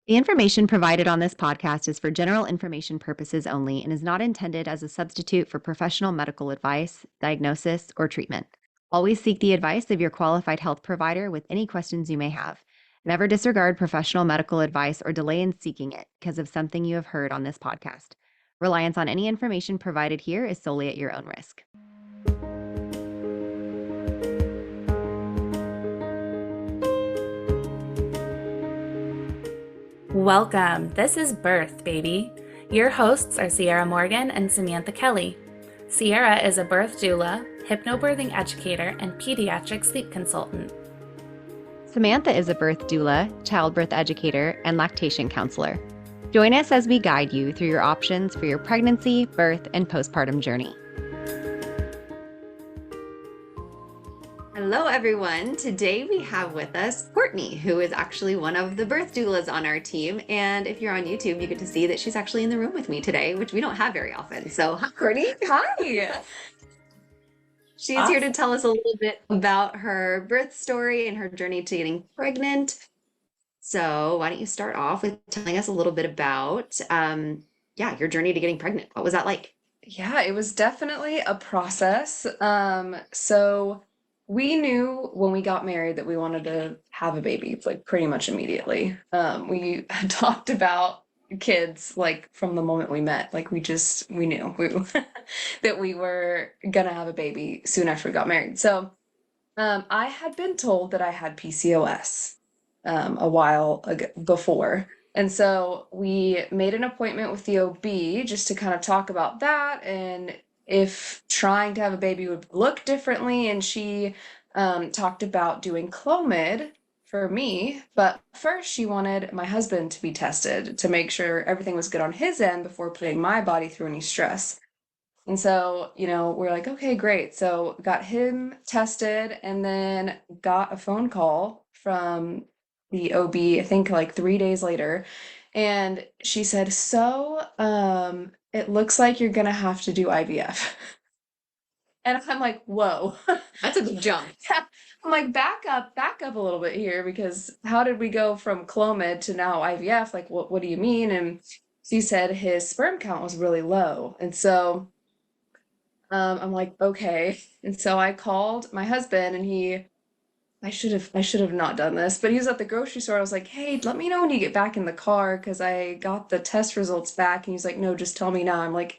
The information provided on this podcast is for general information purposes only and is not intended as a substitute for professional medical advice, diagnosis, or treatment. Always seek the advice of your qualified health provider with any questions you may have. Never disregard professional medical advice or delay in seeking it because of something you have heard on this podcast. Reliance on any information provided here is solely at your own risk. Welcome. This is Birth, baby. Your hosts are Sierra Morgan and Samantha Kelly. Sierra is a birth doula, hypnobirthing educator, and pediatric sleep consultant. Samantha is a birth doula, childbirth educator, and lactation counselor. Join us as we guide you through your options for your pregnancy, birth, and postpartum journey. Hello, everyone. Today we have with us Courtney, who is actually one of the birth doulas on our team. And if you're on YouTube, you get to see that she's actually in the room with me today, which we don't have very often. So, hi, Courtney. Hi. She's here to tell us a little bit about her birth story and her journey to getting pregnant. So, why don't you start off with telling us a little bit about, your journey to getting pregnant? What was that like? Yeah, it was definitely a process. So we knew when we got married that we wanted to have a baby, like pretty much immediately. We had talked about kids like from the moment we met. Like we knew that we were gonna have a baby soon after we got married. So I had been told that I had PCOS a while before. And so we made an appointment with the OB just to kind of talk about that and if trying to have a baby would look differently. And she talked about doing Clomid for me. But first, she wanted my husband to be tested to make sure everything was good on his end before putting my body through any stress. And so, we're like, okay, great. So got him tested and then got a phone call from the OB, I think like 3 days later. And she said, it looks like you're gonna have to do IVF. And I'm like, whoa. That's a big jump. Yeah. I'm like, back up a little bit here, because how did we go from Clomid to now IVF? Like, what do you mean? And she said his sperm count was really low. And so I'm like, okay. And so I called my husband and I should have not done this, but he was at the grocery store. I was like, hey, let me know when you get back in the car because I got the test results back. And he's like, no, just tell me now. I'm like,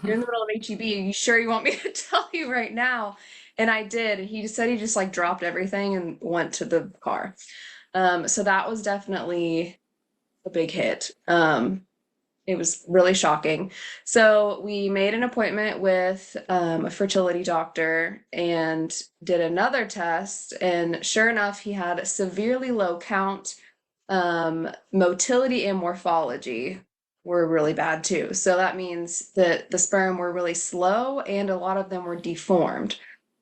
you're in the middle of HEB. Are you sure you want me to tell you right now? And I did. And he just said he just like dropped everything and went to the car. So that was definitely a big hit. It was really shocking. So we made an appointment with a fertility doctor and did another test. And sure enough, he had a severely low count. Motility and morphology were really bad too. So that means that the sperm were really slow and a lot of them were deformed.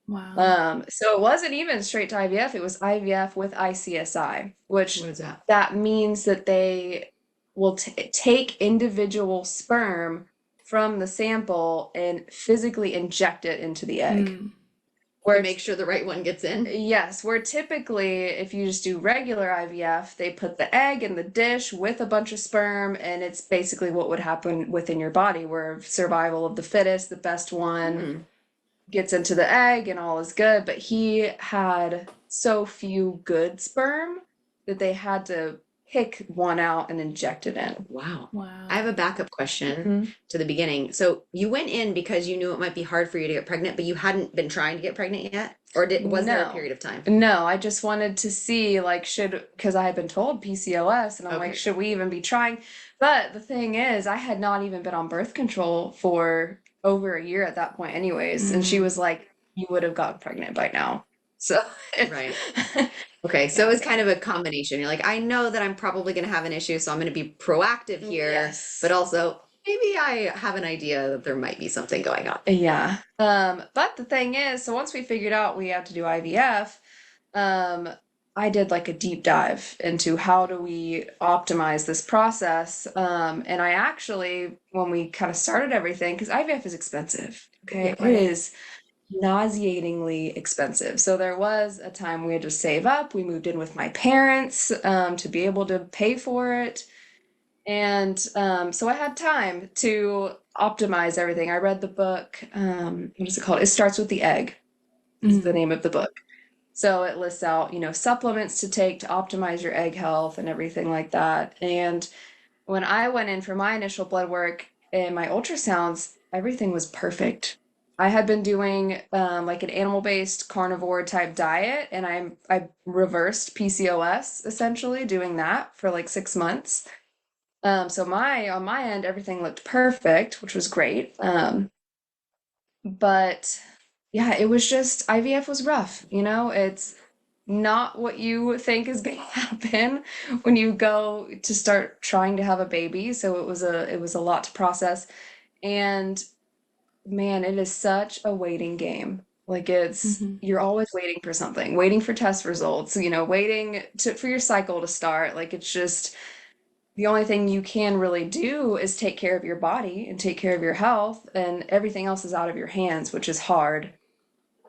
Wow. So it wasn't even straight to IVF. It was IVF with ICSI, which What is that? that means that they will take individual sperm from the sample and physically inject it into the egg. Where make sure the right one gets in. Yes, where typically if you just do regular IVF, they put the egg in the dish with a bunch of sperm, and it's basically what would happen within your body, where survival of the fittest, the best one gets into the egg and all is good. But he had so few good sperm that they had to pick one out and inject it in. Wow. Wow. I have a backup question to the beginning. So you went in because you knew it might be hard for you to get pregnant, but you hadn't been trying to get pregnant yet? Or was there a No. period of time? No, I just wanted to see, like, because I had been told PCOS, and I'm like, Okay. should we even be trying? But the thing is, I had not even been on birth control for over a year at that point anyways. And she was like, you would have gotten pregnant by now. So, Right. Okay, so it was kind of a combination. You're like, I know that I'm probably going to have an issue, so I'm going to be proactive here, Yes. but also maybe I have an idea that there might be something going on. Yeah. But the thing is, so once we figured out we had to do IVF, I did like a deep dive into how do we optimize this process. And I actually, when we kind of started everything, because IVF is expensive, okay? Yeah, right. It is nauseatingly expensive. So there was a time we had to save up. We moved in with my parents to be able to pay for it. And so I had time to optimize everything. I read the book. What is it called? It Starts with the Egg, is the Mm. name of the book. So it lists out, supplements to take to optimize your egg health and everything like that. And when I went in for my initial blood work and my ultrasounds, everything was perfect. I had been doing like an animal-based carnivore type diet, and I reversed PCOS essentially, doing that for like 6 months. So my on my end, everything looked perfect, which was great. But yeah, it was just IVF was rough, It's not what you think is going to happen when you go to start trying to have a baby. So it was a lot to process. And man, it is such a waiting game. Like Hmm. you're always waiting for something, waiting for test results, waiting for your cycle to start. Like it's just the only thing you can really do is take care of your body and take care of your health, and everything else is out of your hands, which is hard,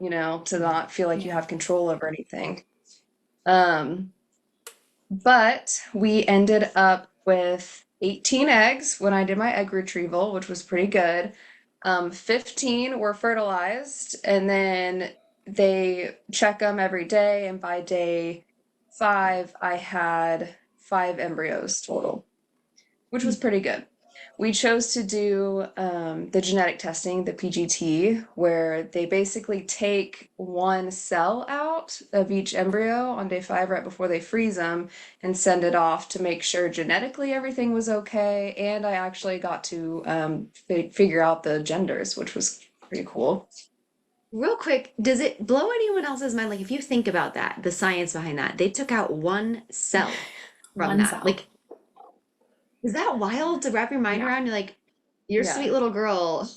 to not feel like you Yeah. have control over anything. Um, but we ended up with 18 eggs when I did my egg retrieval, which was pretty good. 15 were fertilized, and then they check them every day. And by day 5, I had 5 embryos total, which was Mm. pretty good. We chose to do the genetic testing, the PGT, where they basically take one cell out of each embryo on day 5 right before they freeze them and send it off to make sure genetically everything was okay. And I actually got to figure out the genders, which was pretty cool. Real quick, does it blow anyone else's mind? Like, if you think about that, the science behind that, they took out one cell from One that. cell. Like, is that wild to wrap your mind Yeah. around? You're like, your Yeah. sweet little girl,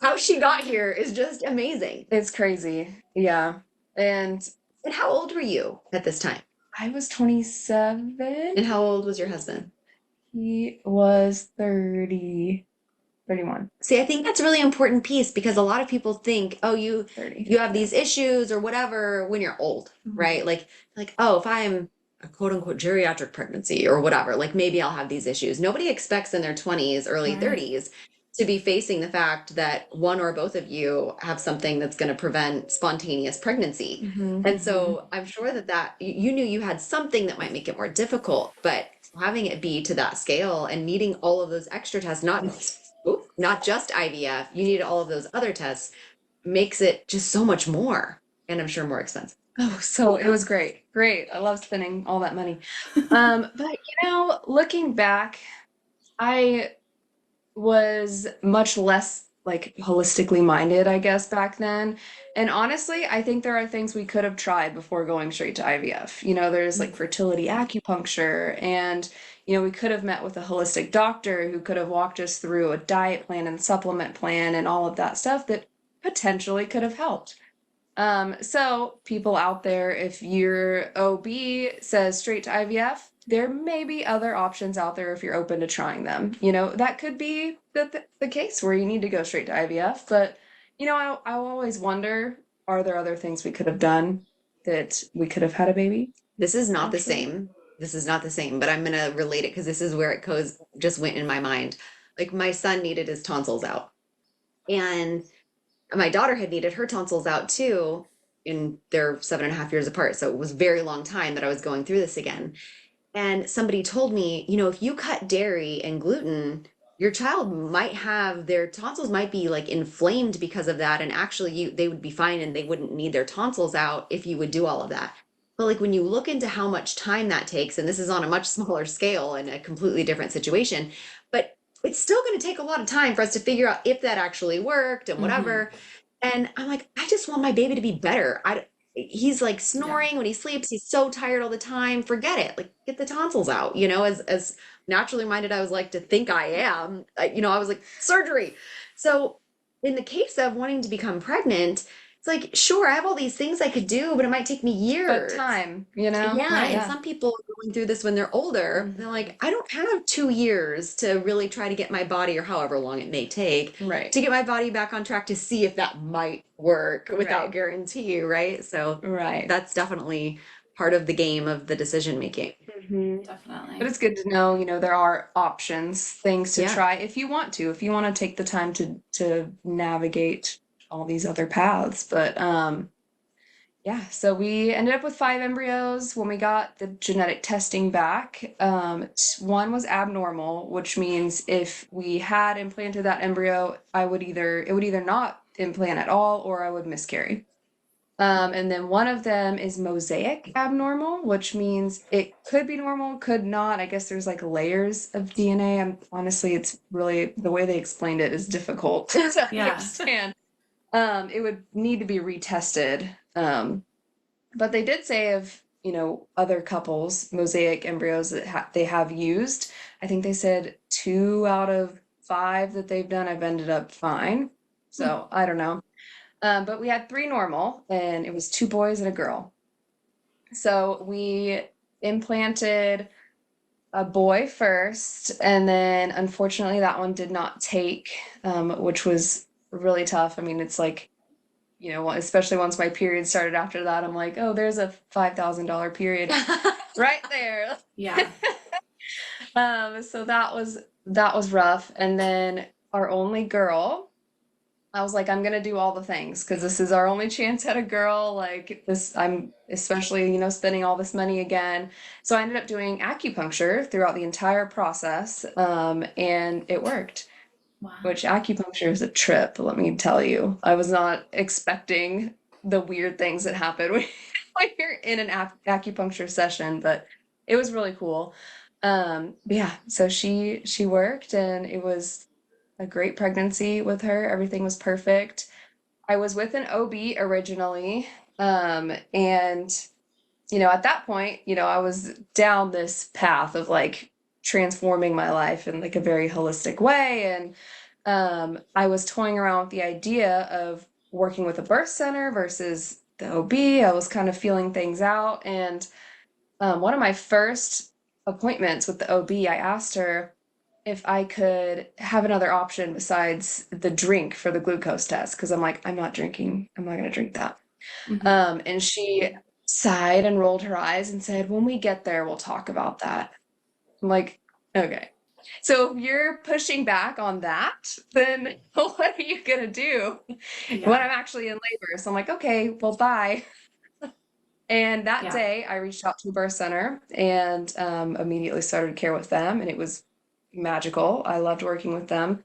how she got here is just amazing. It's crazy. Yeah. And And how old were you at this time? I was 27. And how old was your husband? He was 30, 31, See, I think that's a really important piece because a lot of people think, oh, you 30. you have these issues or whatever when you're old, Mhm. right? Like, oh, if I'm a quote unquote geriatric pregnancy or whatever, like maybe I'll have these issues. Nobody expects in their 20s, early Right. 30s to be facing the fact that one or both of you have something that's going to prevent spontaneous pregnancy. Mhm. And so I'm sure that you knew you had something that might make it more difficult, but having it be to that scale and needing all of those extra tests, not just IVF, you need all of those other tests, makes it just so much more. And I'm sure more expensive. Oh, so it was great. Great. I love spending all that money. But looking back, I was much less like holistically minded, I guess, back then. And honestly, I think there are things we could have tried before going straight to IVF. There's like fertility acupuncture, and we could have met with a holistic doctor who could have walked us through a diet plan and supplement plan and all of that stuff that potentially could have helped. So people out there, if your OB says straight to IVF, there may be other options out there if you're open to trying them. That could be the case where you need to go straight to IVF. But, I always wonder, are there other things we could have done that we could have had a baby? This is not the Potentially. same. This is not the same, but I'm going to relate it because this is where it goes, just went in my mind. Like my son needed his tonsils out. And my daughter had needed her tonsils out too. And they're 7.5 years apart. So it was a very long time that I was going through this again. And somebody told me, if you cut dairy and gluten, your child might have their tonsils might be like inflamed because of that. And actually they would be fine and they wouldn't need their tonsils out if you would do all of that. But like when you look into how much time that takes, and this is on a much smaller scale and a completely different situation, but it's still going to take a lot of time for us to figure out if that actually worked and Hmm. whatever. And I'm like, I just want my baby to be better. He's like Yeah. snoring when he sleeps. He's so tired all the time. Forget it. Like get the tonsils out. As naturally minded I was like to think I am. I was like surgery. So in the case of wanting to become pregnant, It's like, sure, I have all these things I could do, but it might take me But years. time, you know? Yeah, and Yeah. some people are going through this when they're older. They're like, I don't have 2 years to really try to get my body, or however long it may take, Right. to get my body back on track to see if that might work without Right. guarantee, right? So Right. that's definitely part of the game of the decision making. Definitely. But it's good to know, there are options, things to Yeah. try if you want to take the time to navigate all these other paths. But yeah, so we ended up with 5 embryos when we got the genetic testing back. One was abnormal, which means if we had implanted that embryo, it would either not implant at all or I would miscarry. And then one of them is mosaic abnormal, which means it could be normal, could not. I guess there's like layers of DNA. Honestly, it's really the way they explained it is difficult to understand. It would need to be retested. But they did say of, other couples, mosaic embryos that they have used, I think they said 2 out of 5 that they've done, I've ended up fine. So I don't know. But we had 3 normal, and it was 2 boys and a girl. So we implanted a boy first, and then unfortunately that one did not take, which was really tough. I mean, it's like, especially once my period started after that, I'm like, oh, there's a $5,000 period right there. Yeah. So that was rough. And then our only girl, I was like, I'm gonna do all the things because this is our only chance at a girl. Like this, I'm especially, spending all this money again. So I ended up doing acupuncture throughout the entire process, and it worked. Wow. Which acupuncture is a trip, let me tell you. I was not expecting the weird things that happen when you're in an acupuncture session, but it was really cool. But yeah, so she worked, and it was a great pregnancy with her. Everything was perfect. I was with an OB originally, and at that point, I was down this path of like transforming my life in like a very holistic way. And I was toying around with the idea of working with a birth center versus the OB. I was kind of feeling things out. And one of my first appointments with the OB, I asked her if I could have another option besides the drink for the glucose test. Because I'm like, I'm not drinking. I'm not going to drink that. And she sighed and rolled her eyes and said, when we get there, we'll talk about that. I'm like, okay. So if you're pushing back on that, then what are you going to do when I'm actually in labor? So I'm like, okay, well, bye. And that day I reached out to a birth center and immediately started care with them. And it was magical. I loved working with them.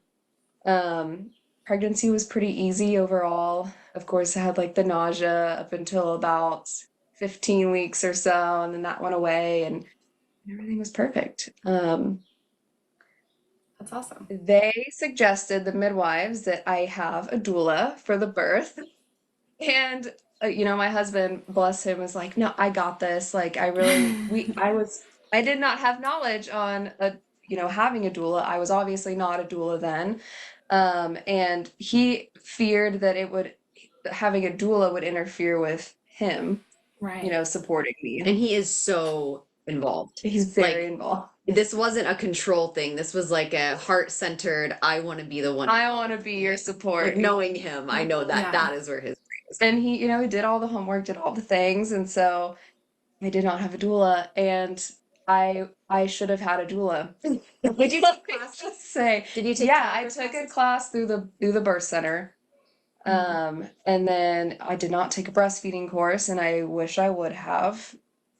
Pregnancy was pretty easy overall. Of course, I had like the nausea up until about 15 weeks or so, and then that went away and everything was perfect. That's awesome. They suggested, the midwives, that I have a doula for the birth. And my husband, bless him, was like, no, I got this. Like, I did not have knowledge on having a doula. I was obviously not a doula then. And he feared that having a doula would interfere with him, right, supporting me. And he is so involved. He's very involved. This wasn't a control thing. This was like a heart-centered, I want to be the one. I want to be your support. Like, knowing him, I know that that is where his brain is. And he, he did all the homework, did all the things. And so I did not have a doula. And I should have had a doula. Did you take classes? Say, Did you take I took a class through the birth center. And then I did not take a breastfeeding course, and I wish I would have.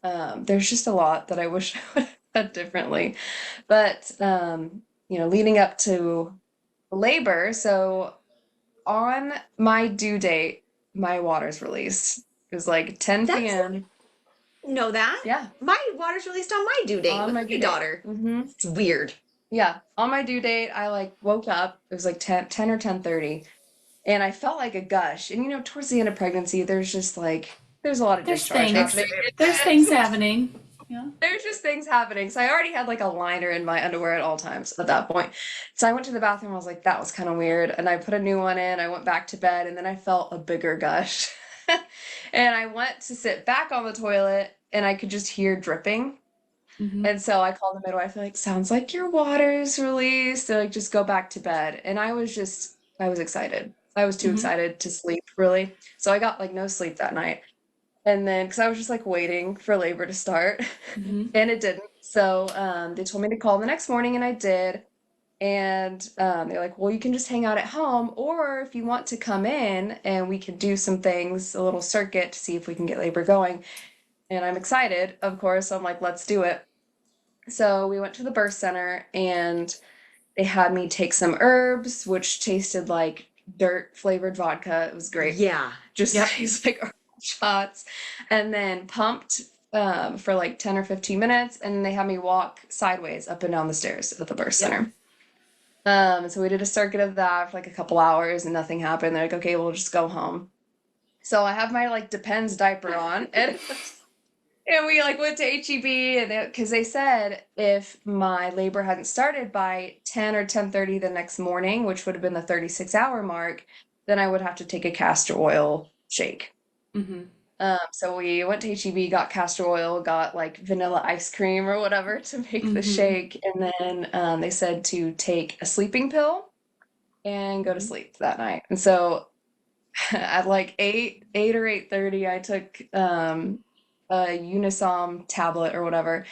There's just a lot that I wish I would have done differently. But leading up to labor, so on my due date, my water's released. It was like 10 p.m. Know that? Yeah. My water's released on my due date with my daughter. It's weird. Yeah. On my due date, I woke up. It was like 10 or 10:30. And I felt like a gush. And towards the end of pregnancy, there's just there's a lot of discharge happening. There's things happening. Yeah. There's just things happening. So I already had like a liner in my underwear at all times at that point. So I went to the bathroom. I was like, that was kind of weird. And I put a new one in. I went back to bed and then I felt a bigger gush. And I went to sit back on the toilet and I could just hear dripping. Mm-hmm. And so I called the midwife, like, sounds like your water's released. They're like, just go back to bed. And I was excited. I was too Mm-hmm. excited to sleep, really. So I got like no sleep that night. And then, because I was just like waiting for labor to start, Mm-hmm. and it didn't. So they told me to call the next morning, and I did. And they're like, well, you can just hang out at home, or if you want to come in and we can do some things, a little circuit to see if we can get labor going. And I'm excited, of course. So I'm like, let's do it. So we went to the birth center and they had me take some herbs, which tasted like dirt flavored vodka. It was great. Yeah. Just Yep. tastes like herbal shots. And then pumped for like 10 or 15 minutes. And they had me walk sideways up and down the stairs at the birth Yep. center. So we did a circuit of that for like a couple hours and nothing happened. They're like, okay, we'll just go home. So I have my like Depends diaper on and we like went to HEB and because they said if my labor hadn't started by 10 or 10:30 the next morning, which would have been the 36-hour mark, then I would have to take a castor oil shake. Mm-hmm. So we went to HEB, got castor oil, got like vanilla ice cream or whatever to make the Mm-hmm. shake, and then they said to take a sleeping pill and go to sleep that night. And so at like 8 or 8:30, I took a Unisom tablet or whatever,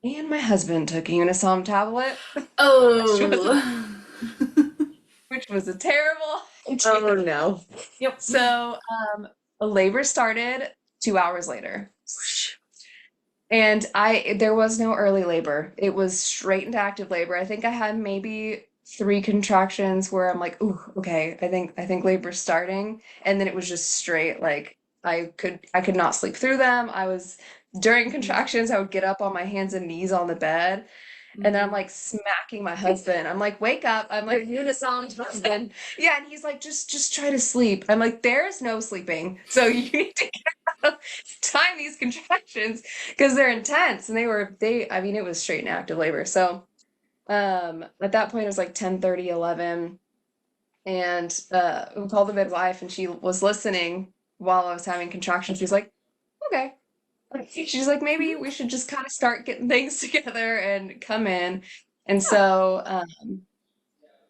and my husband took a Unisom tablet, which was a, Oh. which was a terrible Oh idea. no. Yep. So labor started 2 hours later. And there was no early labor. It was straight into active labor. I think I had maybe 3 contractions where I'm like, ooh, okay, I think labor's starting. And then it was just straight, like I could not sleep through them. During contractions, I would get up on my hands and knees on the bed. And then I'm Mm-hmm. like smacking my husband. I'm like, wake up. I'm like, Unisom husband. yeah, and he's like, just try to sleep. I'm like, there's no sleeping. So you need to time these contractions because they're intense. And I mean, it was straight and active labor. So at that point it was like 10:30, 11. And we called the midwife and she was listening while I was having contractions. She's like, okay. She's like, maybe we should just kind of start getting things together and come in. And so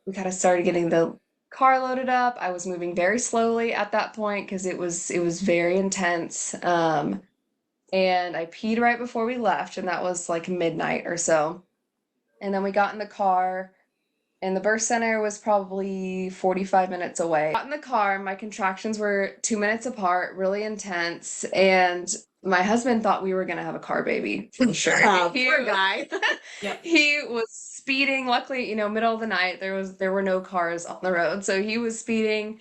we kind of started getting the car loaded up. I was moving very slowly at that point because it was very intense. And I peed right before we left, and that was like midnight or so. And then we got in the car, and the birth center was probably 45 minutes away. Got in the car, my contractions were 2 minutes apart, really intense, and my husband thought we were gonna have a car baby for sure. Poor guy. Yep. He was speeding. Luckily, middle of the night, there were no cars on the road, so he was speeding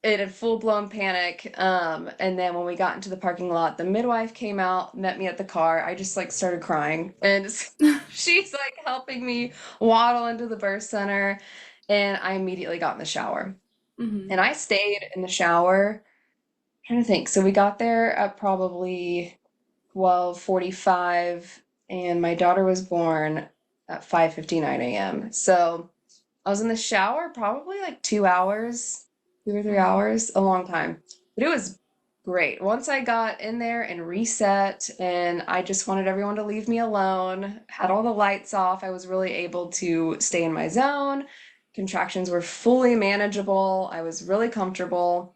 in a full-blown panic. And then when we got into the parking lot, the midwife came out, met me at the car. I just like started crying, and she's like helping me waddle into the birth center, and I immediately got in the shower. Mm-hmm. And I stayed in the shower. I'm trying to think. So we got there at probably 12:45, and my daughter was born at 5:59 a.m. So I was in the shower probably like 2 hours, 2 or 3 hours, a long time. But it was great. Once I got in there and reset, and I just wanted everyone to leave me alone, had all the lights off, I was really able to stay in my zone. Contractions were fully manageable. I was really comfortable.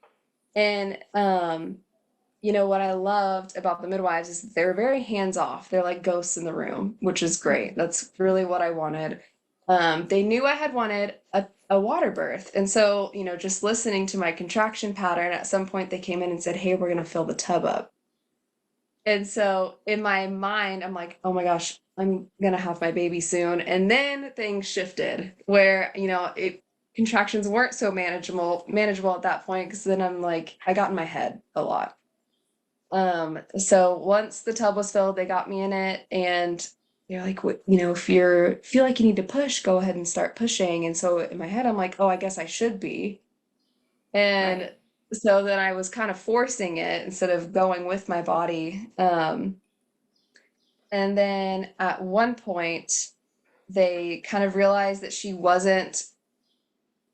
And what I loved about the midwives is that they were very hands off. They're like ghosts in the room, which is great. That's really what I wanted. They knew I had wanted a water birth. And so, just listening to my contraction pattern, at some point they came in and said, hey, we're going to fill the tub up. And so in my mind, I'm like, oh my gosh, I'm going to have my baby soon. And then things shifted where, contractions weren't so manageable at that point. Cause then I'm like, I got in my head a lot. So once the tub was filled, they got me in it and they're like, if you feel like you need to push, go ahead and start pushing. And so in my head, I'm like, oh, I guess I should be. And Right. so then I was kind of forcing it instead of going with my body. And And then at one point, they kind of realized that she wasn't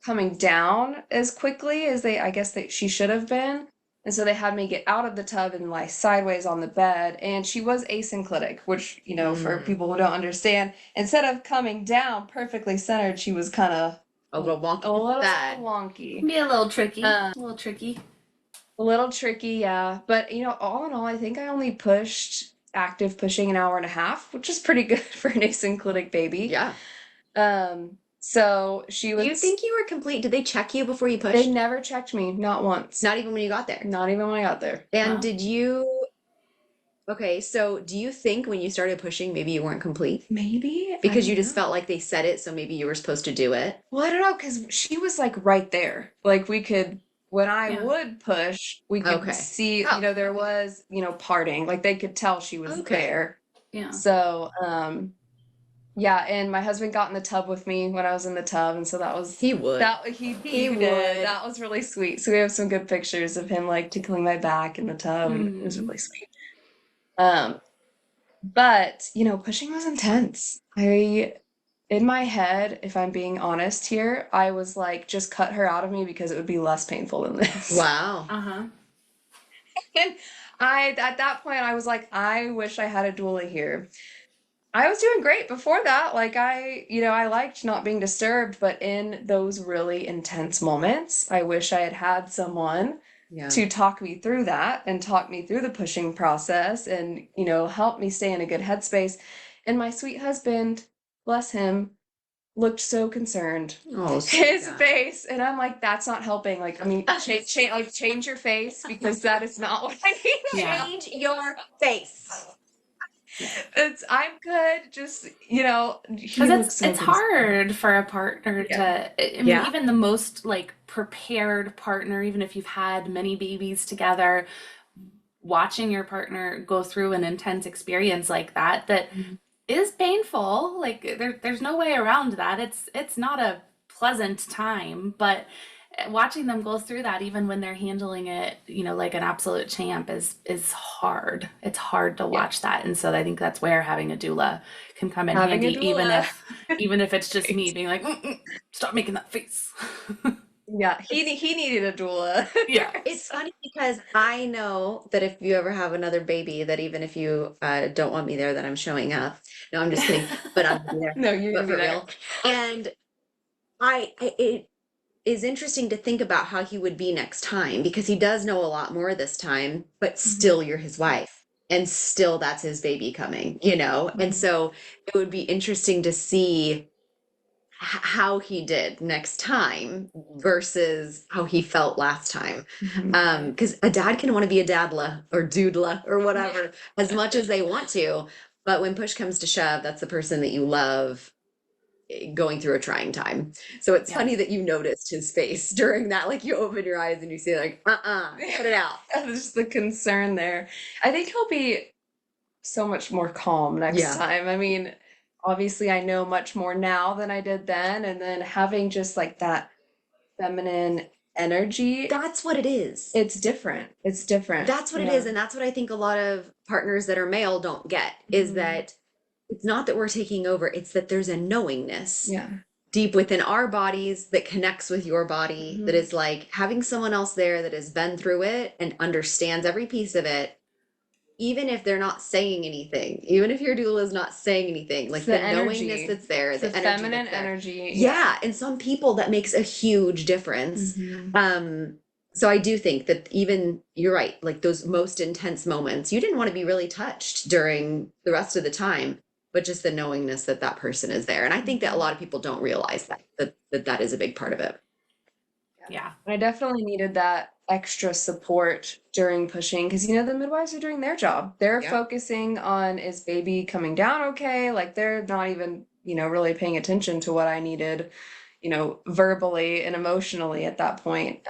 coming down as quickly as I guess that she should have been. And so they had me get out of the tub and lie sideways on the bed. And she was asynclitic, which, for people who don't understand, instead of coming down perfectly centered, she was kind of A little wonky. a little Bad. wonky. Be a little tricky. A little tricky. A little tricky, yeah. But, all in all, I think I only pushed active pushing an hour and a half, which is pretty good for an asynclitic baby. Yeah. So she was. Do you think you were complete? Did they check you before you pushed? They never checked me, not once. Not even when you got there. Not even when I got there. And Wow. did you? Okay, so do you think when you started pushing, maybe you weren't complete? Maybe. Because I you don't just know. felt like they said it, so maybe you were supposed to do it. Well, I don't know, because she was like right there. Like we could, when I Yeah. would push, we could Okay. see, Oh. there was, parting. Like they could tell she was Okay. there. Yeah. So, yeah, and my husband got in the tub with me when I was in the tub, and so that was He would. he He did. would. That was really sweet. So we have some good pictures of him like tickling my back in the tub, and it was really sweet. But pushing was intense. In my head, if I'm being honest here, I was like, just cut her out of me because it would be less painful than this. Wow. Uh-huh. And at that point, I was like, I wish I had a doula here. I was doing great before that. Like I liked not being disturbed, but in those really intense moments, I wish I had had someone Yeah. to talk me through that and talk me through the pushing process and, help me stay in a good headspace. And my sweet husband, bless him, looked so concerned. Oh, His sweet guy. face, and I'm like, that's not helping. Like, I mean, change your face because that is not what I need. Yeah. Change your face. I'm good. Just he Because looks so it's hard for a partner to, I mean, Yeah. even the most like prepared partner, even if you've had many babies together, watching your partner go through an intense experience like that is painful. Like there's no way around that. It's not a pleasant time, but watching them go through that, even when they're handling it, like an absolute champ, is hard. It's hard to watch that, and so I think that's where having a doula can come in Having a handy, even doula. if it's just me being like, stop making that face. Yeah, he needed a doula. Yeah. It's funny because I know that if you ever have another baby, that even if you don't want me there, that I'm showing up. No, I'm just kidding. But I'm there. No, you're But gonna be for there. real. And it is interesting to think about how he would be next time because he does know a lot more this time, but still you're his wife and still that's his baby coming, And so it would be interesting to see how he did next time versus how he felt last time. Because a dad can want to be a dadla or doodla or whatever as much as they want to, but when push comes to shove, that's the person that you love going through a trying time. So it's funny that you noticed his face during that, like you open your eyes and you see like, put it out. There's the concern there. I think he'll be so much more calm next time. I mean, obviously I know much more now than I did then, and then having just like that feminine energy. That's what it is. It's different. It's different. That's what it is. And that's what I think a lot of partners that are male don't get is that it's not that we're taking over, it's that there's a knowingness deep within our bodies that connects with your body that is like having someone else there that has been through it and understands every piece of it, even if they're not saying anything, even if your doula is not saying anything, like the knowingness that's there, the energy feminine that's there. energy. Yeah. And some people that makes a huge difference. So I do think that even, you're right, like those most intense moments, you didn't want to be really touched during the rest of the time, but just the knowingness that that person is there. And I think that a lot of people don't realize that is a big part of it. Yeah. I definitely needed that extra support during pushing because the midwives are doing their job. They're focusing on, is baby coming down okay? Like they're not even, really paying attention to what I needed, verbally and emotionally at that point.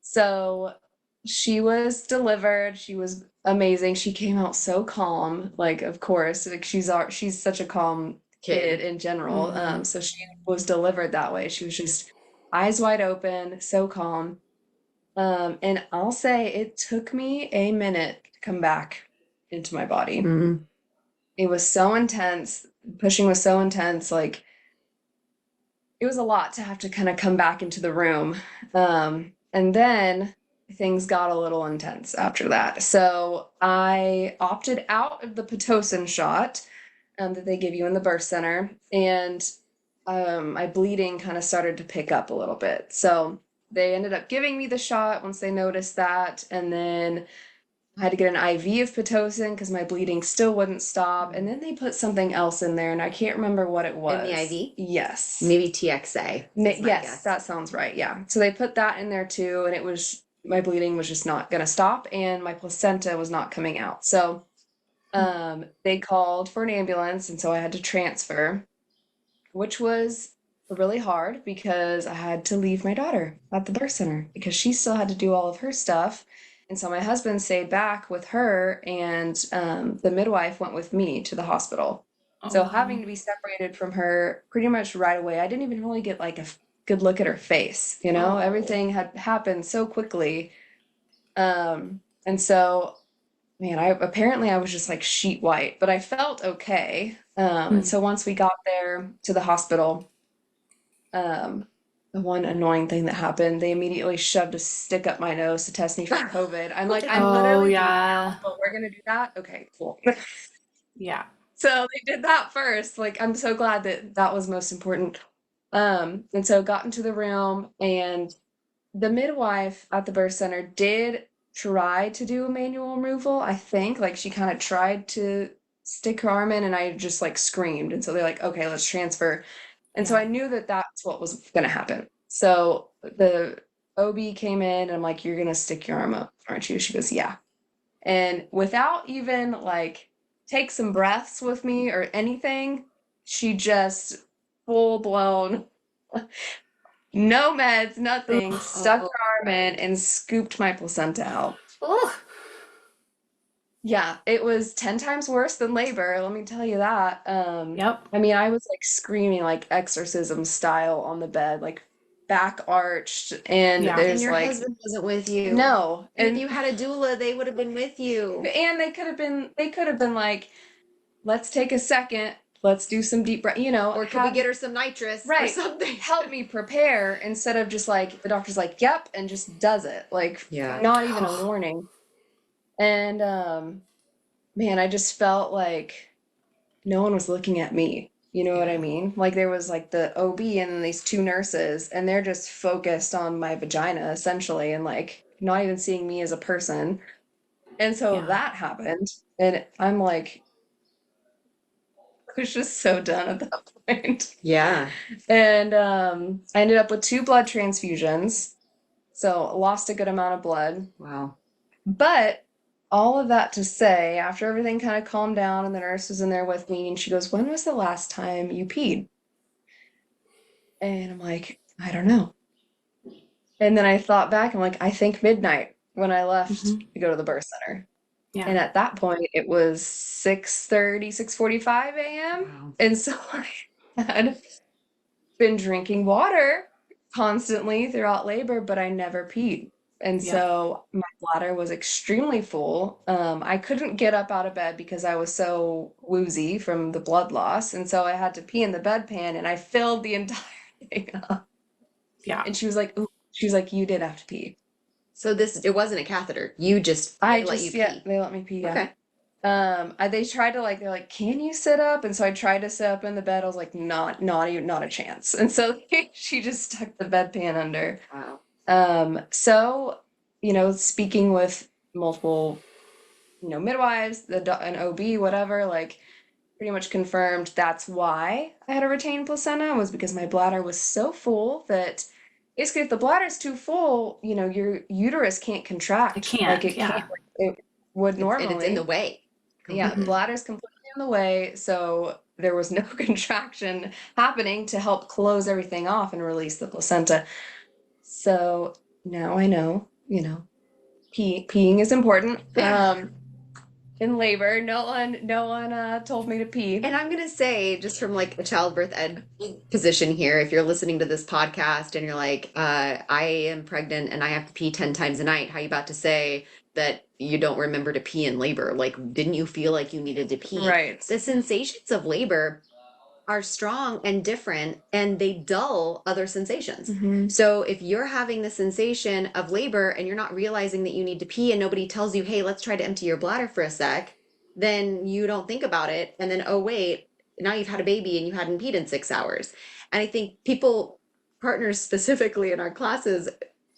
So she was delivered. She was amazing. She came out so calm. Like, of course, like she's such a calm kid in general. So she was delivered that way. She was just eyes wide open, so calm. And I'll say it took me a minute to come back into my body. it was so intense. Pushing was so intense. Like, it was a lot to have to kind of come back into the room. And then things got a little intense after that. So I opted out of the Pitocin shot that they give you in the birth center. And my bleeding kind of started to pick up a little bit. So they ended up giving me the shot once they noticed that. And then I had to get an IV of Pitocin because my bleeding still wouldn't stop. And then they put something else in there, and I can't remember what it was. In the IV? Yes. Maybe TXA. Yes, that sounds right. Yeah. So they put that in there too, and it was my bleeding was just not going to stop, and my placenta was not coming out. So they called for an ambulance, and so I had to transfer, which was really hard because I had to leave my daughter at the birth center because she still had to do all of her stuff. And so my husband stayed back with her, and the midwife went with me to the hospital. So having to be separated from her pretty much right away, I didn't even really get like a good look at her face, you know? Everything had happened so quickly. And so, man, I was just like sheet white, but I felt okay. And so once we got there to the hospital, the one annoying thing that happened, they immediately shoved a stick up my nose to test me for COVID. I'm like, I'm literally yeah. but we're gonna do that? Okay, cool. Yeah. So they did that first. Like, I'm so glad that that was most important. And so got into the room, and the midwife at the birth center did try to do a manual removal, I think. Like, she kind of tried to stick her arm in, and I just like screamed. And so they're like, okay, let's transfer. And so I knew that that's what was going to happen. So the OB came in, and I'm like, you're going to stick your arm up, aren't you? She goes, yeah. And without even like take some breaths with me or anything, she just full blown, no meds, nothing, stuck her arm in and scooped my placenta out. Oh, Yeah, it was 10 times worse than labor, let me tell you that. Yep. I mean, I was like screaming like exorcism style on the bed, like back arched, and Yeah. there's and your like husband wasn't with you. no, And and if you had a doula, they would have been with you. they could have been like, let's take a second, let's do some deep breath, you know, Or could we get her some nitrous or right, something? help me prepare instead of just like the doctor's like, yep, and just does it, like Yeah. not even a warning. And man, I just felt like no one was looking at me. You know what I mean? Like there was like the OB and then these two nurses, and they're just focused on my vagina essentially, and like not even seeing me as a person. And so that happened, and I'm like, I was just so done at that point. Yeah. And I ended up with 2 blood transfusions, so lost a good amount of blood. Wow. But all of that to say, after everything kind of calmed down and the nurse was in there with me, and she goes, when was the last time you peed? And I'm like, I don't know. And then I thought back, I'm like, I think midnight when I left to go to the birth center. Yeah. And at that point, it was 6:30, 6:45 a.m. Wow. And so I had been drinking water constantly throughout labor, but I never peed. And so my bladder was extremely full. I couldn't get up out of bed because I was so woozy from the blood loss. And so I had to pee in the bedpan, and I filled the entire thing up. Yeah. And she was like, ooh, you did have to pee. So it wasn't a catheter. You just I let just, you pee. yeah, they let me pee. Yeah. Okay. They tried to like, they're like, can you sit up? And so I tried to sit up in the bed. I was like, not even, not a chance. And so she just stuck the bedpan under. Wow. So, you know, speaking with multiple, you know, midwives, an OB, whatever, like pretty much confirmed that's why I had a retained placenta, was because my bladder was so full that basically if the bladder's too full, you know, your uterus can't contract. It can't, like it yeah. can't, like it would normally. And it's in the way. Yeah, the bladder's completely in the way, so there was no contraction happening to help close everything off and release the placenta. So now I know, you know, peeing is important. In labor, no one told me to pee. And I'm going to say, just from like a childbirth ed position here, if you're listening to this podcast and you're like, I am pregnant and I have to pee 10 times a night, how are you about to say that you don't remember to pee in labor. Like, didn't you feel like you needed to pee? Right. The sensations of labor are strong and different, and they dull other sensations. So if you're having the sensation of labor and you're not realizing that you need to pee and nobody tells you, hey, let's try to empty your bladder for a sec, then you don't think about it. And then, oh, wait, now you've had a baby and you hadn't peed in 6 hours. And I think people, partners specifically in our classes,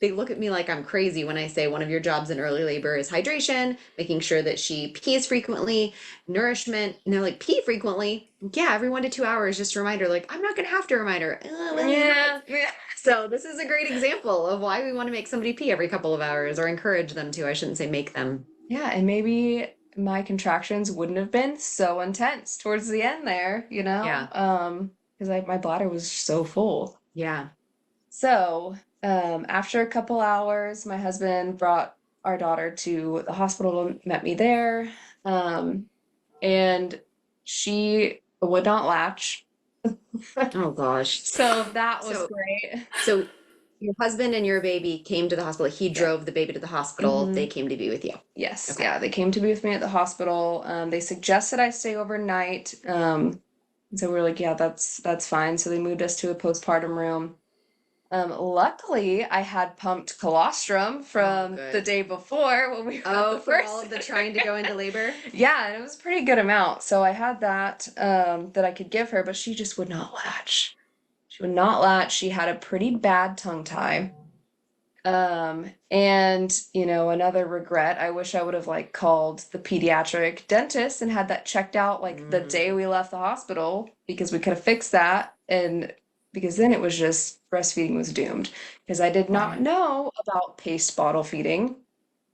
they look at me like I'm crazy when I say one of your jobs in early labor is hydration, making sure that she pees frequently, nourishment. And they're like, pee frequently? Yeah, every 1 to 2 hours, just a reminder. Like, I'm not going to have to remind her. Yeah. So this is a great example of why we want to make somebody pee every couple of hours, or encourage them to. I shouldn't say make them. Yeah, and maybe my contractions wouldn't have been so intense towards the end there, Yeah. because my bladder was so full. Yeah. So, after a couple hours, my husband brought our daughter to the hospital, met me there, and she would not latch. Oh gosh. So that was So great. so your husband and your baby came to the hospital. He drove the baby to the hospital. They came to be with you. Yes, Okay. yeah, they came to be with me at the hospital. They suggested I stay overnight. So we were like, yeah, that's fine. So they moved us to a postpartum room. Luckily, I had pumped colostrum from good. the day before when we had Oh, the for first. all of the trying to go into labor? Yeah, and it was a pretty good amount. So I had that that I could give her, but she just would not latch. She would not latch. She had a pretty bad tongue tie. And another regret, I wish I would have like called the pediatric dentist and had that checked out like the day we left the hospital, because we could have fixed that, and because then it was just breastfeeding was doomed, because I did not know about paste bottle feeding.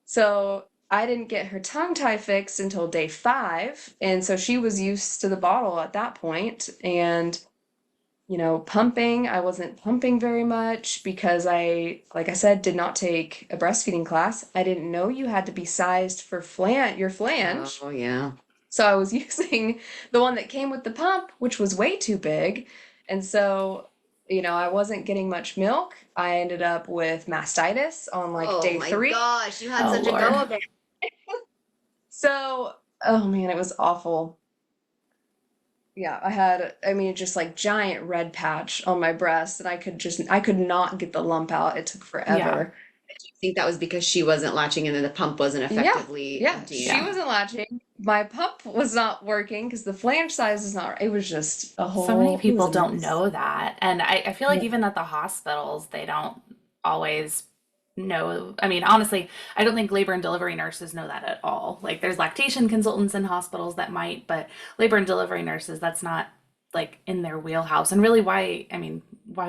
So I didn't get her tongue tie fixed until day 5, and so she was used to the bottle at that point. And pumping, I wasn't pumping very much because like I said, did not take a breastfeeding class. I didn't know you had to be sized for your flange. Oh, yeah. So I was using the one that came with the pump, which was way too big. And so, I wasn't getting much milk. I ended up with mastitis on like day 3. Oh my gosh, you had Oh, such a Lord. go of it. So, oh man, it was awful. Yeah, just like giant red patch on my breast, and I could not get the lump out. It took forever. I think that was because she wasn't latching and then the pump wasn't effectively Yeah, emptying. she wasn't latching. My pump was not working because the flange size is not. It was just a whole. So many it was people a don't mess. know that. And I feel like Yeah. even at the hospitals, they don't always know. I mean, honestly, I don't think labor and delivery nurses know that at all. Like, there's lactation consultants in hospitals that might, but labor and delivery nurses, that's not like in their wheelhouse. And really, why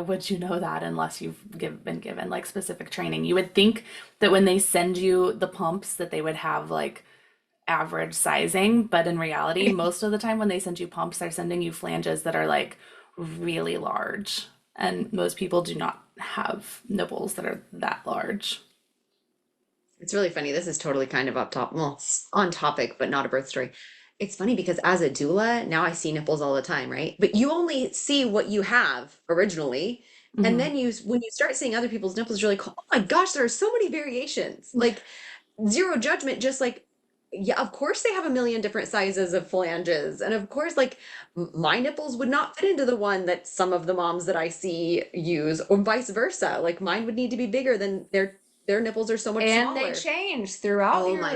would you know that unless been given like specific training? You would think that when they send you the pumps that they would have like average sizing, but in reality, most of the time when they send you pumps, they're sending you flanges that are like really large. And most people do not have nipples that are that large. It's really funny. This is totally kind of well, it's on topic, but not a birth story. It's funny because as a doula, now I see nipples all the time, right? But you only see what you have originally. And then when you start seeing other people's nipples, you're like, oh my gosh, there are so many variations. Like, zero judgment, just like, yeah, of course they have a million different sizes of phalanges. And of course, like, my nipples would not fit into the one that some of the moms that I see use, or vice versa. Like, mine would need to be bigger than their nipples are so much And smaller. they change throughout Oh my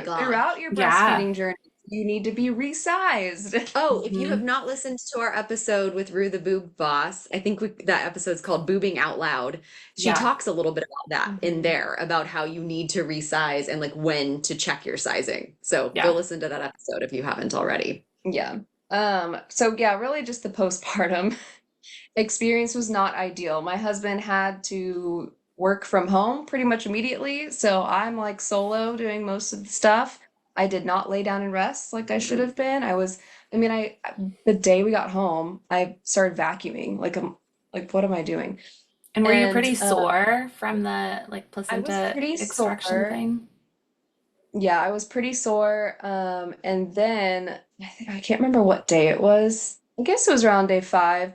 your Yeah. breastfeeding journey. You need to be resized. Oh, if you have not listened to our episode with Rue the Boob Boss, I think that episode's called Boobing Out Loud. She Yeah. talks a little bit about that in there, about how you need to resize and like when to check your sizing. So Yeah. go listen to that episode if you haven't already. Yeah. So yeah, really just the postpartum experience was not ideal. My husband had to work from home pretty much immediately, so I'm like solo doing most of the stuff. I did not lay down and rest like I should have been. The day we got home, I started vacuuming. Like I'm like, what am I doing? And were you And pretty sore from the like I was placenta pretty extraction sore. thing? Yeah, I was pretty sore. And then I can't remember what day it was. I guess it was around day 5.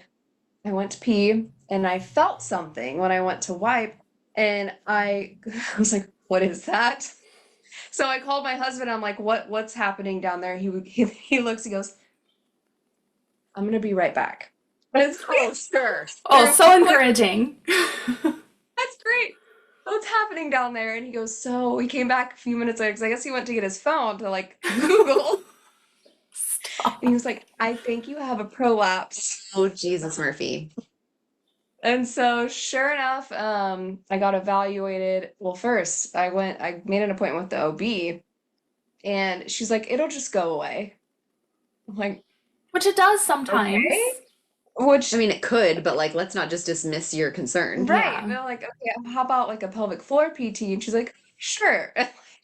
I went to pee and I felt something when I went to wipe, and I was like, what is that? So I called my husband. I'm like, what's happening down there? He looks, he goes, I'm gonna be right back. And so Oh, sure. Oh, through, so I'm like, encouraging. that's great. What's happening down there? And he goes, so he came back a few minutes later because I guess he went to get his phone to like Google. And he Stop. was like, I think you have a prolapse. Oh, Jesus, Murphy. And so sure enough, I got evaluated. Well, first I made an appointment with the OB and she's like, it'll just go away. I'm like, Which it does okay. sometimes. Which, I mean, it could, but like, let's not just dismiss your concern. right. Yeah. They're like, okay, how about like a pelvic floor PT? And she's like, sure.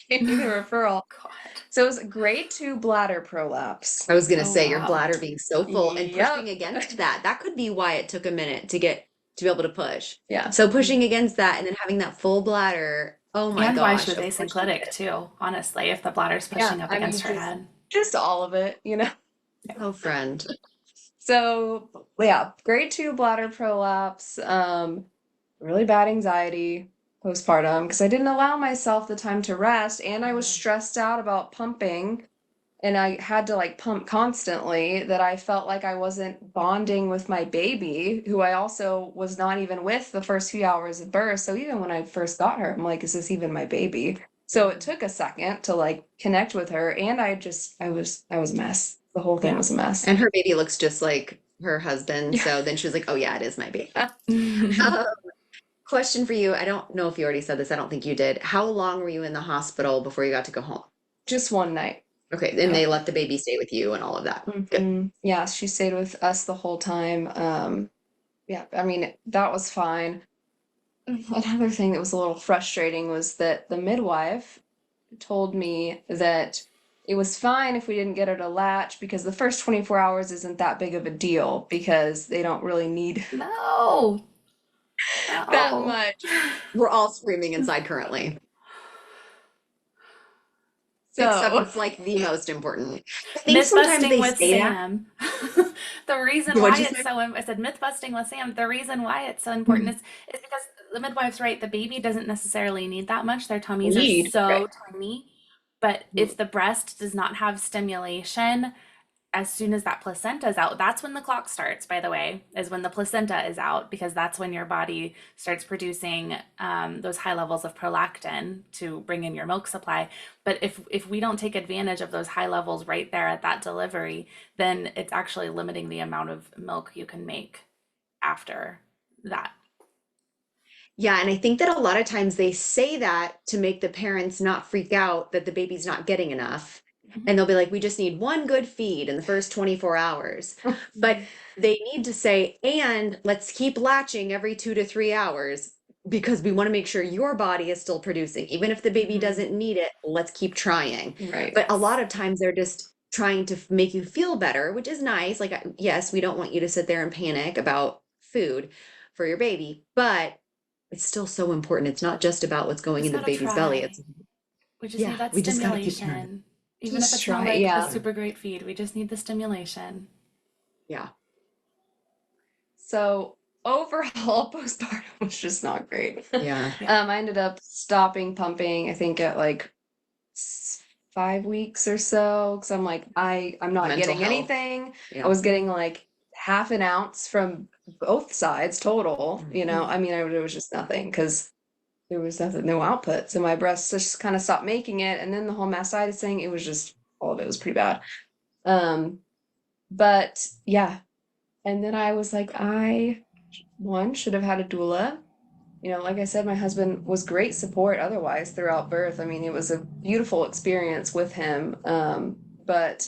Gave me the referral. God. So it was grade 2 bladder prolapse. I was gonna Oh, say your wow. bladder being so full and Yep. pushing against that. That could be why it took a minute to get to be able to push. Yeah. So pushing against that and then having that full bladder. Oh my And why she gosh. was Of course you asynclitic did. too, honestly, if the bladder's Yeah. pushing up I mean, against her head. just all of it, you know? Oh, friend. So yeah, grade 2 bladder prolapse, really bad anxiety postpartum because I didn't allow myself the time to rest and I was stressed out about pumping and I had to like pump constantly that I felt like I wasn't bonding with my baby, who I also was not even with the first few hours of birth. So even when I first got her, I'm like, is this even my baby? So it took a second to like connect with her and I was a mess. The whole thing Yeah. was a mess. And her baby looks just like her husband. Yeah. So then she was like, oh yeah, it is my baby. Um, question for you. I don't know if you already said this. I don't think you did. How long were you in the hospital before you got to go home? Just one night. Okay. Then they let the baby stay with you and all of that. Good. Yeah, she stayed with us the whole time. Yeah, I mean, that was fine. Another thing that was a little frustrating was that the midwife told me that it was fine if we didn't get her to latch because the first 24 hours isn't that big of a deal because they don't really need No. that No. much. We're all screaming inside currently. Except So, it's like the most important. I think Myth sometimes busting they with say that. Sam. The reason What'd why you it's say? so, I said myth busting with Sam. The reason why it's so important is because the midwife's right. The baby doesn't necessarily need that much. Their tummies are need, right. so tiny. But if the breast does not have stimulation, as soon as that placenta is out, that's when the clock starts, by the way, is when the placenta is out, because that's when your body starts producing those high levels of prolactin to bring in your milk supply. But if we don't take advantage of those high levels right there at that delivery, then it's actually limiting the amount of milk you can make after that. Yeah, and I think that a lot of times they say that to make the parents not freak out that the baby's not getting enough. And they'll be like, we just need one good feed in the first 24 hours. But they need to say, and let's keep latching every 2 to 3 hours because we want to make sure your body is still producing. Even if the baby doesn't need it, let's keep trying. Right. But a lot of times they're just trying to make you feel better, which is nice. Like, yes, we don't want you to sit there and panic about food for your baby, but it's still so important. It's not just about what's We going just into the gotta baby's belly. try. It's, We just yeah, need that we just got to keep trying. stimulation. Even if Just it's not try, like a yeah. super great feed, we just need the stimulation. Yeah. So overall, postpartum was just not great. Yeah. I ended up stopping pumping, I think at like 5 weeks or so, because I'm like, I'm not Mental getting health. anything. I Yeah. was getting like half an ounce from both sides total, you know. I mean, it was just nothing because there was nothing, no output. So my breasts just kind of stopped making it. And then the whole mastitis thing, it was just all of it was pretty bad. But yeah. And then I was like, one should have had a doula. You know, like I said, my husband was great support otherwise throughout birth. I mean, it was a beautiful experience with him. But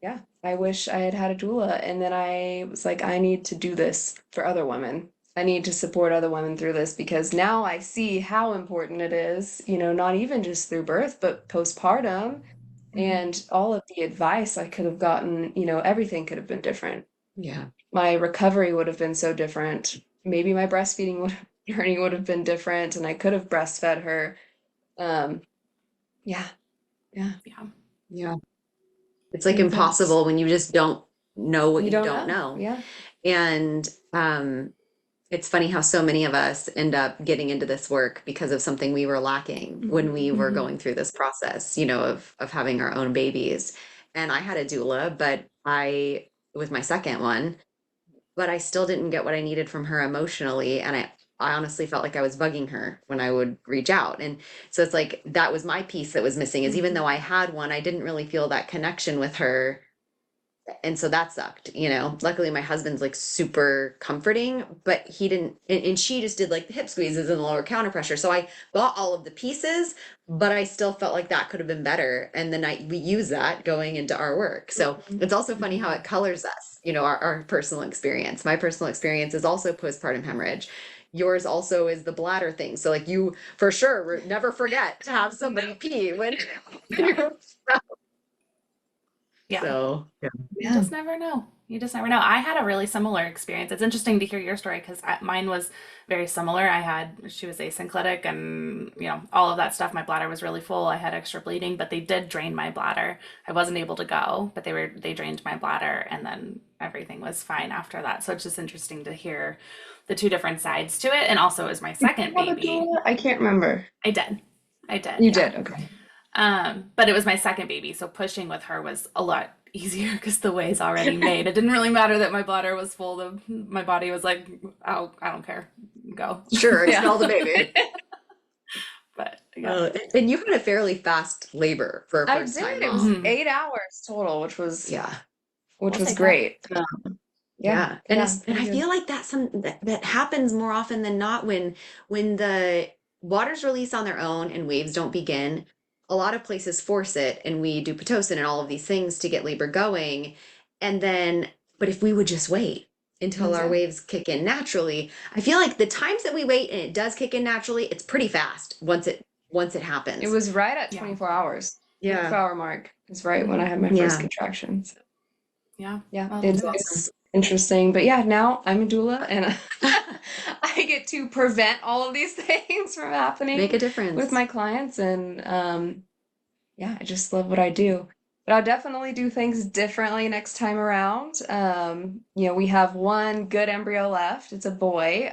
yeah, I wish I had had a doula. And then I was like, I need to do this for other women. I need to support other women through this because now I see how important it is, you know, not even just through birth, but postpartum and all of the advice I could have gotten, you know, everything could have been different. Yeah. My recovery would have been so different. Maybe my breastfeeding journey would have been different and I could have breastfed her. Um, yeah. Yeah. Yeah. It's like think that's- impossible when you just don't know what you don't know. know. Yeah. And It's funny how so many of us end up getting into this work because of something we were lacking when we were Hmm. going through this process, you know, of having our own babies. And I had a doula, but I with my second one, but I still didn't get what I needed from her emotionally. And I honestly felt like I was bugging her when I would reach out. And so it's like that was my piece that was missing is even though I had one, I didn't really feel that connection with her, and so that sucked, you know. Luckily my husband's like super comforting, but he didn't, and she just did like the hip squeezes and the lower counter pressure, so I got all of the pieces, but I still felt like that could have been better, and then we use that going into our work. So it's also funny how it colors us, you know, our personal experience. My personal experience is also postpartum hemorrhage. Yours also is the bladder thing, so like you for sure never forget to have somebody pee when Yeah. you're Yeah. so yeah. You just never know. You just never know. I had a really similar experience. It's interesting to hear your story because mine was very similar. She was asynclitic and, you know, all of that stuff. My bladder was really full. I had extra bleeding, but they did drain my bladder. I wasn't able to go, but they drained my bladder and then everything was fine after that. So it's just interesting to hear the two different sides to it. And also it was my Did you second have a baby. doula? I can't remember. I did. I did, You yeah. did, okay. But it was my second baby, so pushing with her was a lot easier because the way's already made. It didn't really matter that my bladder was full. My body was like, oh, I don't care, go. Sure, Yeah. smell the baby. But yeah. And you had a fairly fast labor for a I first did. time It was mom. 8 hours total, which was Yeah, We'll take that. great. yeah. And Yeah, and I pretty good. feel like that's that happens more often than not when the waters release on their own and waves don't begin. A lot of places force it, and we do Pitocin and all of these things to get labor going. And then, but if we would just wait until our Exactly. waves kick in naturally, I feel like the times that we wait and it does kick in naturally, it's pretty fast once it It happens. was right at Yeah. 24 hours. Yeah. 24-hour mark is right when I had my Yeah. first contractions. Yeah. Yeah, Well, it's, awesome. it's interesting. But yeah, now I'm a doula and I get to prevent all of these things from happening Make a difference. with my clients. And yeah, I just love what I do. But I'll definitely do things differently next time around. You know, we have one good embryo left. It's a boy.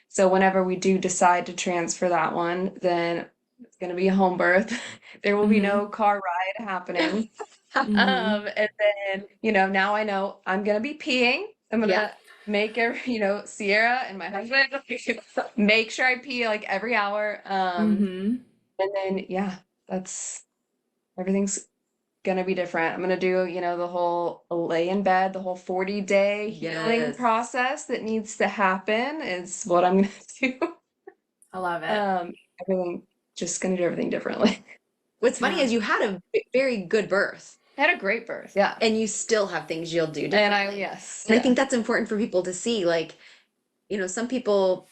So whenever we do decide to transfer that one, then it's going to be a home birth. There will be no car ride happening. And then, you know, now I know I'm gonna be peeing. I'm gonna Yeah. make you know, Sierra and my husband make sure I pee like every hour. And then yeah, everything's gonna be different. I'm gonna do, you know, the whole lay in bed, the whole 40-day healing Yes. process that needs to happen is what I'm gonna do. I love it. Just gonna do everything differently. What's funny Yeah. is you had a very good birth, I had a great birth, yeah. and you still have things you'll do And differently. yes, And I yeah. think that's important for people to see. Like, you know, some people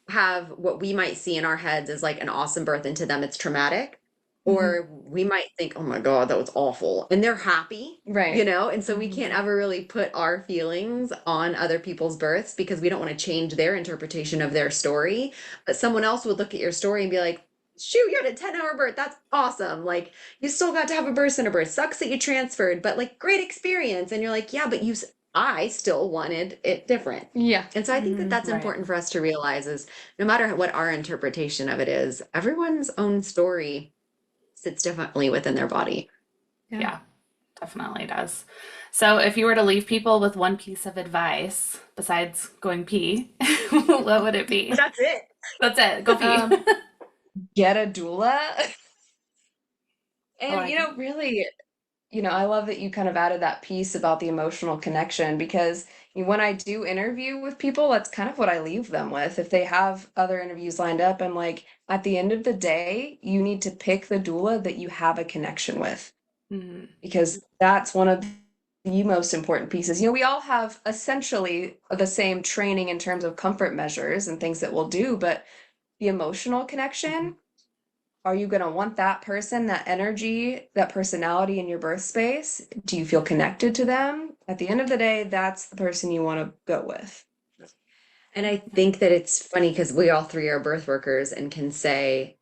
have what we might see in our heads as like an awesome birth, and to them it's traumatic. Or we might think, oh my God, that was awful. And they're happy, Right. you know? And so we can't ever really put our feelings on other people's births because we don't want to change their interpretation of their story. But someone else would look at your story and be like, shoot, you had a 10-hour birth. That's awesome. Like, you still got to have a birth center birth. Sucks that you transferred, but like, great experience. And you're like, yeah, but I still wanted it different. Yeah. And so I think that that's Right. important for us to realize is no matter what our interpretation of it is, everyone's own story sits differently within their body. Yeah, definitely does. So if you were to leave people with one piece of advice besides going pee, what would it be? That's it. That's it. Go pee. Get a doula. And, like you know, really, you know, I love that you kind of added that piece about the emotional connection because when I do interview with people, that's kind of what I leave them with. If they have other interviews lined up, I'm like, at the end of the day, you need to pick the doula that you have a connection with because that's one of the most important pieces. You know, we all have essentially the same training in terms of comfort measures and things that we'll do, but the emotional connection, are you going to want that person, that energy, that personality in your birth space? Do you feel connected to them? At the end of the day, that's the person you want to go with. And I think that it's funny because we all three are birth workers and can say,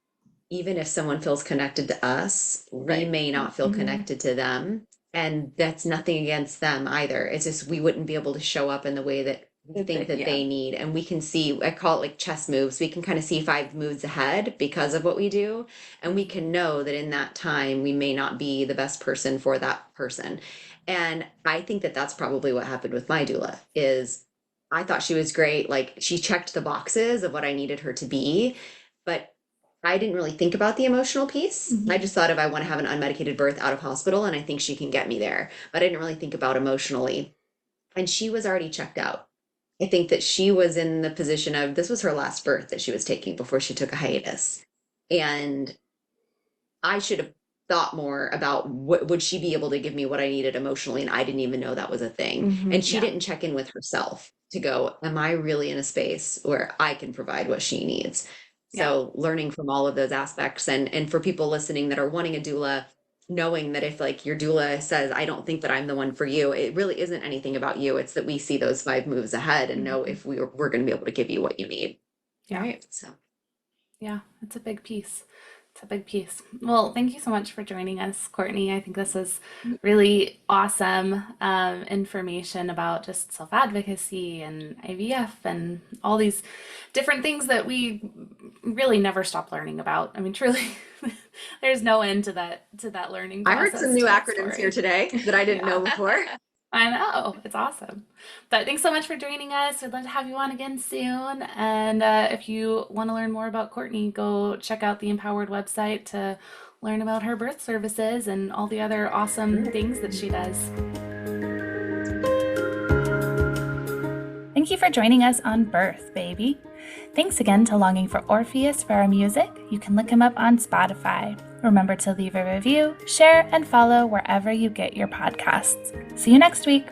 even if someone feels connected to us, we may not feel connected to them. And that's nothing against them either. It's just we wouldn't be able to show up in the way that we think that they need, and we can see, I call it like chess moves. We can kind of see 5 moves ahead because of what we do. And we can know that in that time, we may not be the best person for that person. And I think that that's probably what happened with my doula is I thought she was great. Like she checked the boxes of what I needed her to be, but I didn't really think about the emotional piece. I just thought if I want to have an unmedicated birth out of hospital, and I think she can get me there, but I didn't really think about emotionally. And she was already checked out. I think that she was in the position of this was her last birth that she was taking before she took a hiatus. And I should have thought more about what would she be able to give me what I needed emotionally, and I didn't even know that was a thing. And she didn't check in with herself to go, am I really in a space where I can provide what she needs? So learning from all of those aspects, and for people listening that are wanting a doula, knowing that if like your doula says, I don't think that I'm the one for you, it really isn't anything about you. It's that we see those 5 moves ahead and know if we're going to be able to give you what you need. Yeah. Right. So Yeah, it's a big piece. It's a big piece. Well, thank you so much for joining us, Courtney. I think this is really awesome information about just self-advocacy and IVF and all these different things that we really never stop learning about. I mean, truly, there's no end to that learning I heard process some new to that acronyms story. here today that I didn't know Yeah. before. I know, it's awesome. But thanks so much for joining us. We'd love to have you on again soon. And if you want to learn more about Courtney, go check out the Empowered website to learn about her birth services and all the other awesome things that she does. Thank you for joining us on Birth, baby. Thanks again to Longing for Orpheus for our music. You can look him up on Spotify. Remember to leave a review, share, and follow wherever you get your podcasts. See you next week.